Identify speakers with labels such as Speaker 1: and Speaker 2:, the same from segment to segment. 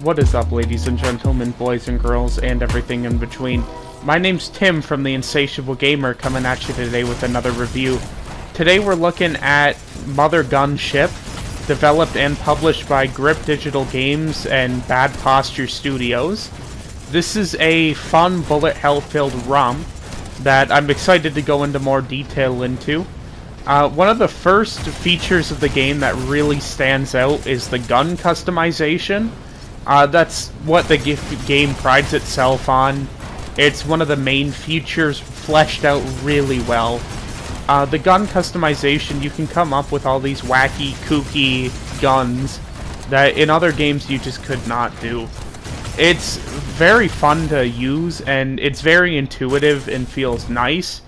Speaker 1: What is up, ladies and gentlemen, boys and girls, and everything in between? My name's Tim from the Insatiable Gamer, coming at you today with another review. Today we're looking at Mothergunship, developed and published by Grip Digital Games and Bad Posture Studios. This is a fun bullet hell-filled ROM that I'm excited to go into more detail into. One of the first features of the game that really stands out is the gun customization. That's what the game prides itself on. It's one of the main features, fleshed out really well. The gun customization, you can come up with all these wacky, kooky guns that in other games you just could not do. It's very fun to use, and it's very intuitive and feels nice.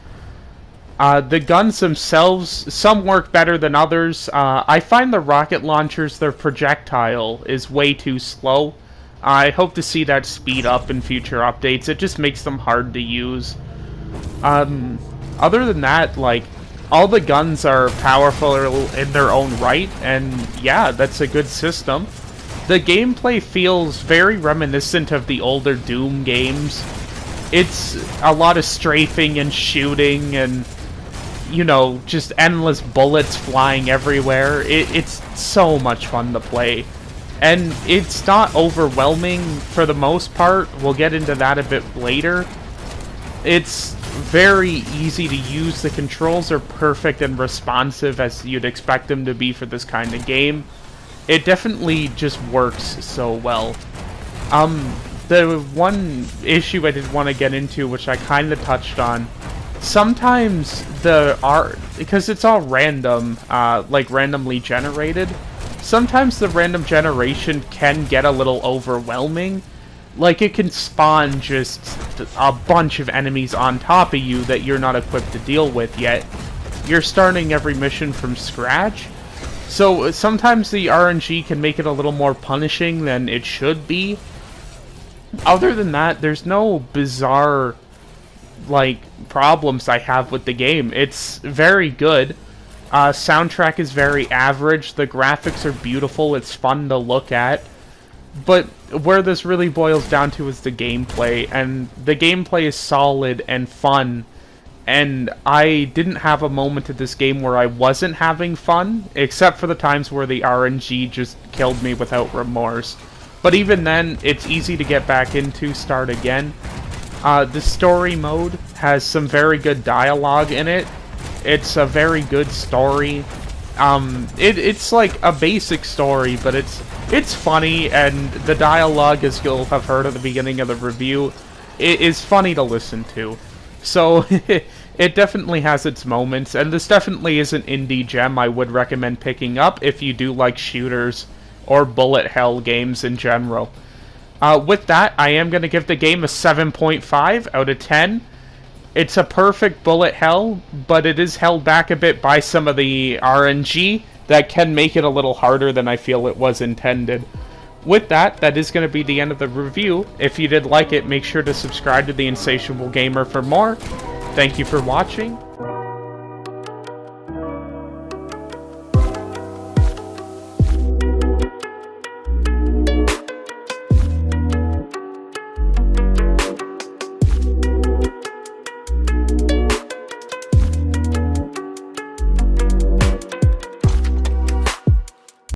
Speaker 1: The guns themselves, some work better than others. I find the rocket launchers, their projectile is way too slow. I hope to see that speed up in future updates. It just makes them hard to use. Other than that, like, all the guns are powerful in their own right, and yeah, that's a good system. The gameplay feels very reminiscent of the older Doom games. It's a lot of strafing and shooting and, you know, just endless bullets flying everywhere. It's so much fun to play. And it's not overwhelming for the most part. We'll get into that a bit later. It's very easy to use. The controls are perfect and responsive as you'd expect them to be for this kind of game. It definitely just works so well. The one issue I did want to get into, which I kind of touched on, sometimes the art, because it's all random, like randomly generated, sometimes the random generation can get a little overwhelming. Like, it can spawn just a bunch of enemies on top of you that you're not equipped to deal with yet. You're starting every mission from scratch. So sometimes the RNG can make it a little more punishing than it should be. Other than that, there's no bizarre, like, problems I have with the game. It's very good. Soundtrack is very average. The graphics are beautiful. It's fun to look at. But where this really boils down to is the gameplay. And the gameplay is solid and fun. And I didn't have a moment in this game where I wasn't having fun, except for the times where the RNG just killed me without remorse. But even then, it's easy to get back into, start again. The story mode has some very good dialogue in it. It's a very good story. It's like a basic story, but it's funny, and the dialogue, as you'll have heard at the beginning of the review, it is funny to listen to. So, it definitely has its moments, and this definitely is an indie gem I would recommend picking up if you do like shooters or bullet hell games in general. With that, I am going to give the game a 7.5 out of 10. It's a perfect bullet hell, but it is held back a bit by some of the RNG that can make it a little harder than I feel it was intended. With that, that is going to be the end of the review. If you did like it, make sure to subscribe to the Insatiable Gamer for more. Thank you for watching.